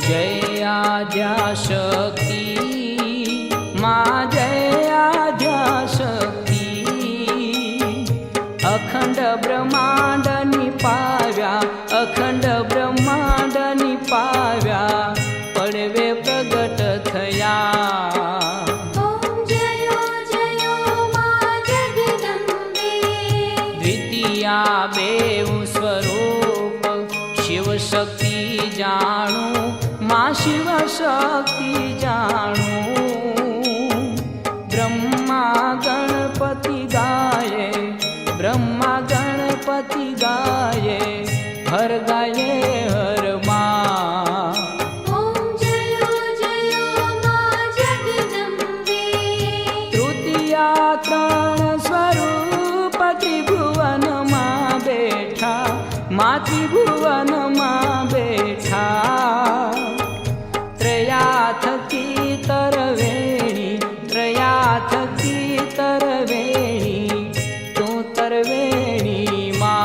जयाद्याशक्ति मा जयाद्याशक्ति अखंड ब्रह्मांड निपाव्या अखंड ब्रह्मांड निपाव्या पड़वे प्रगट थया द्वितीया बेउ स्वरूप शिव शक्ति जाणू मां शिव शक्ति जाणू ब्रह्मा गणपति गाये ब्रह्मा गणपति गाये हर गाये हर मां तृतीया त्रण स्वरूप त्रिभुवन मां बैठा मां त्रिभुवन मां बैठा त्रयाथ की तरवेणी त्रयाथ की तरवेणी तू तरवेणी मां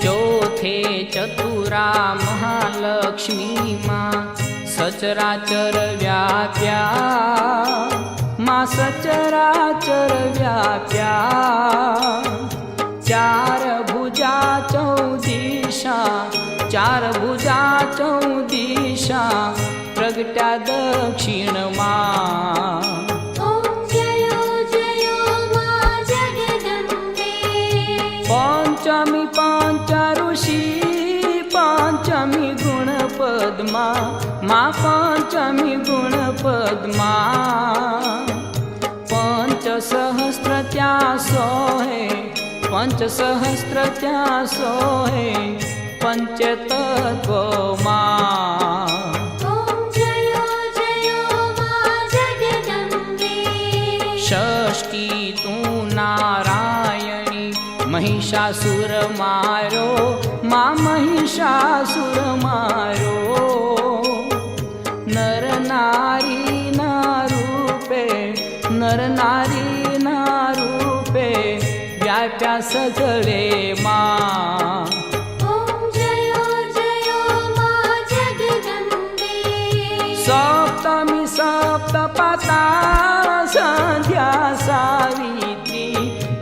चौथे चतुरा महालक्ष्मी मां सचराचर व्याप्या मां सचराचर व्याप्या चार भुजा चौदिशा चार भुजा चौदिशा प्रगट्या दक्षिण मां पंचमी पंच ऋषि पंचमी गुण पद्मा मां पंचमी गुण पद्मा पंच सहस्त्र त्या सोहे पंच सहस्त्र त्या सोहे पंचतत्व मां षष्ठी तू नारायणी महिषासुर मारो मां महिषासुर मारो नर नारी ना रूपे नर नारी ना रूपे व्याप्या सगळे मां सप्तमी सप्तपता संध्या सावित्री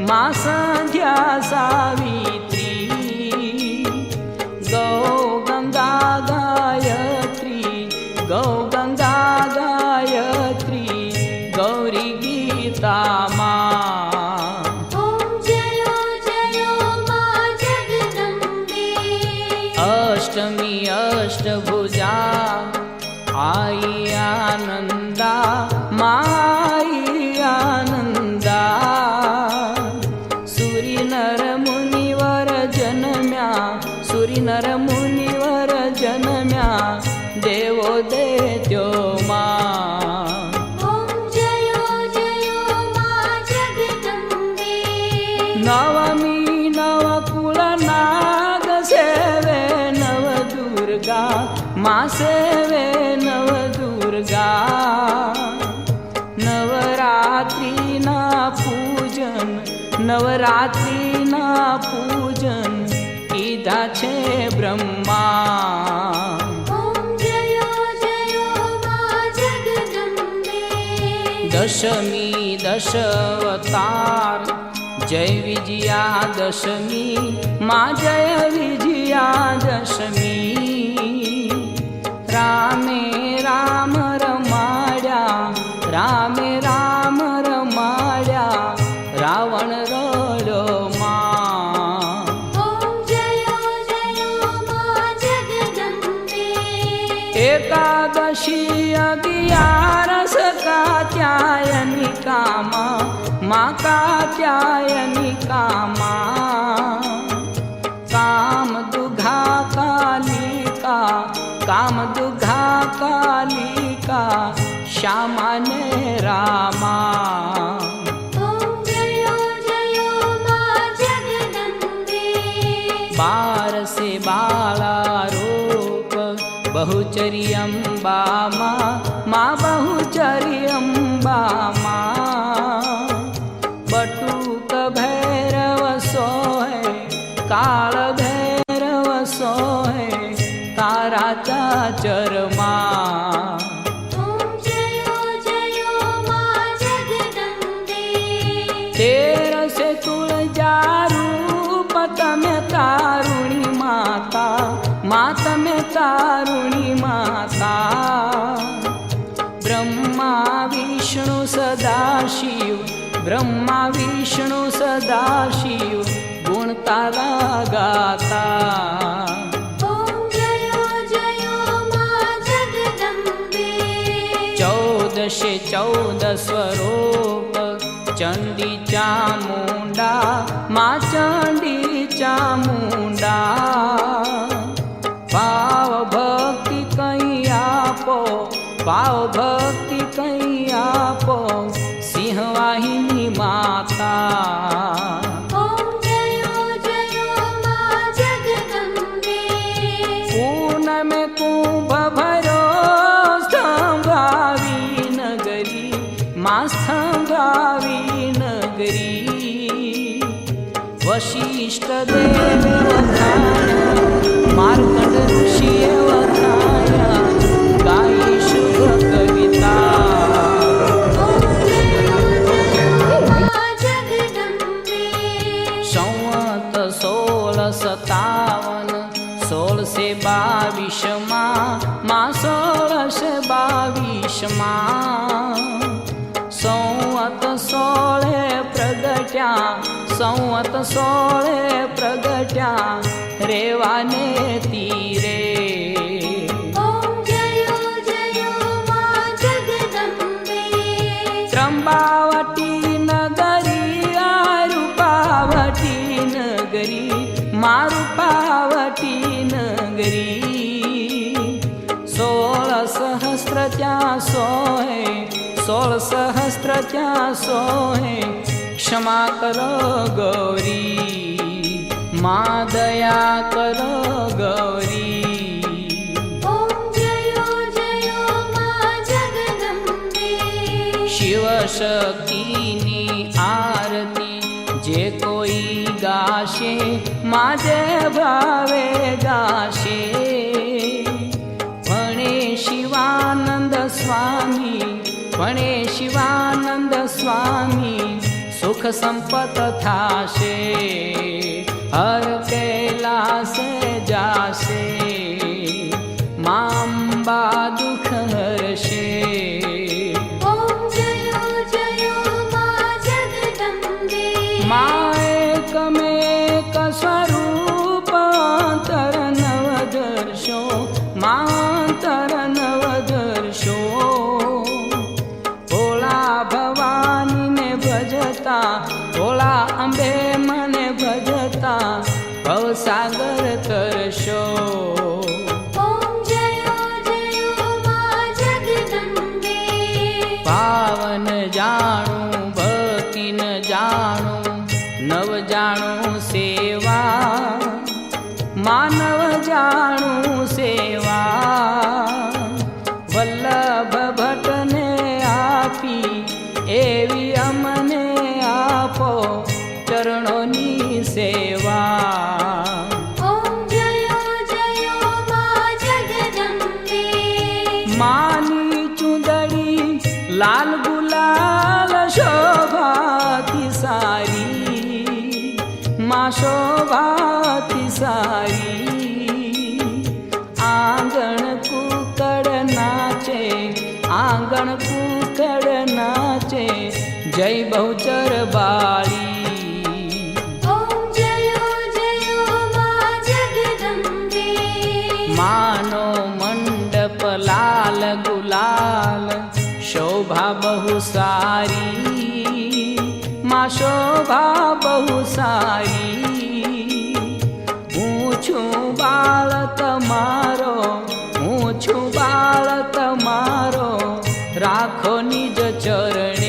मां संध्या सावित्री गौ गंगा गायत्री गौ गंगा गायत्री गौरी गीता मां अष्टमी अष्टभुजा आई आनंदा माई आनंदा सूरी नर मुनिवर जन्म्या सूरी नर मुनिवर जन्म्या देवो देत्यो मां नवमी नवकुल नाग सेवे नव दुर्गा मां सेवे नव दुर्गा नवरात्रि ना पूजन नवरात्रि ना पूजन कीधा छे ब्रह्मा दशमी दशावतार जय विजया दशमी मां जय विजया दशमी रामे राम रमाड्या रामे राम रमाड्या रावण रड्यो मां एकादशी अगियारस कात्यायनी कामा मां कात्यायनी कामा काम दुघा कालिका काम दुघा कालिका श्यामा ने रामा बार से बाला रूप बहुचरी अम्बा माँ बहुचरी अम्बा माँ बटुक भैरव सोहे तेरसे तुळजा रूप तमे तारुणी माता, माता में तारुणी माता। ब्रह्मा विष्णु सदाशिव, ब्रह्मा विष्णु सदाशिव गुण तारा गाता। ओम जयो जयो मां जगदम्बे। 1414 स्वरूप चंडी चामुंडा, मां चंडी चामुंडा। पाव भक्ति कहीं आपो, पाव भक्ति कहीं आपो, सिंहवाहिनी माता। ओम जयो जयो मां जगदम्बे। पूनम कुंभ भरो स्तंभावी नगरी, मां स्तंभावी नगरी। वशिष्ठ देव वखाया, मार्कंड ऋषि वखाया, गाई शुभ कविता। ओम जयो जयो मां जगदम्बे। संवत 1657, 16 से 22 माँ 16 से 22 संवत 16 प्रगट्या, संवत 16 प्रगट्या रेवाने तीरे। ओम जयो जयो मां जगदम्बे। त्र्यंबावती नगरी, रूपावती नगरी, मारूपावती नगरी। 16 सहस्त्र त्या सोहे, 16 सहस्त्र त्या सोहे, क्षमा करो गौरी, माँ दया करो गौरी। ओम जयो जयो मां जगदम्बे। शिव शक्तिनी आरती जे कोई गाशे, माजे भावे गाशे। भणे शिवानंद स्वामी, भणे शिवानंद स्वामी, सुख संपत थाशे, हर कैलासे जाशे, मांबा दुख हरशे। ओम जयो जयो मां जगदम्बे। माँ एकमेक स्वरूप अंतर नवदर्शो, मांतर नवदर्शो। भोला भवानी ने भजता, भोला अंबे मने भजता, भवसागर तरशो। ओम जयो जयो मां जगदम्बे। पावन जाणू भक्ति न जाणू, नव जाणू सेवा, मानव जाणू सेवा। वल्लभ भट्ट ने आपी, एवी अमने आपो, चरणोनी सेवा। ओम जयो जयो मां जगदम्बे। मानी चुंदड़ी लाल गुलाल शोभाती सारी, माँ शोभाती सारी। आंगण कुकड़ नाचे, आंगण कुकड़ नाचे, जय बहुचर बाली। ओम जयो जयो मां जगदम्बे। मानो मंडप लाल गुलाल, शोभा बहु सारी, माँ शोभा बहु सारी। હું છું બાળ તમારો, હું છું બાળ તમારો, રાખો નિજ ચરણે।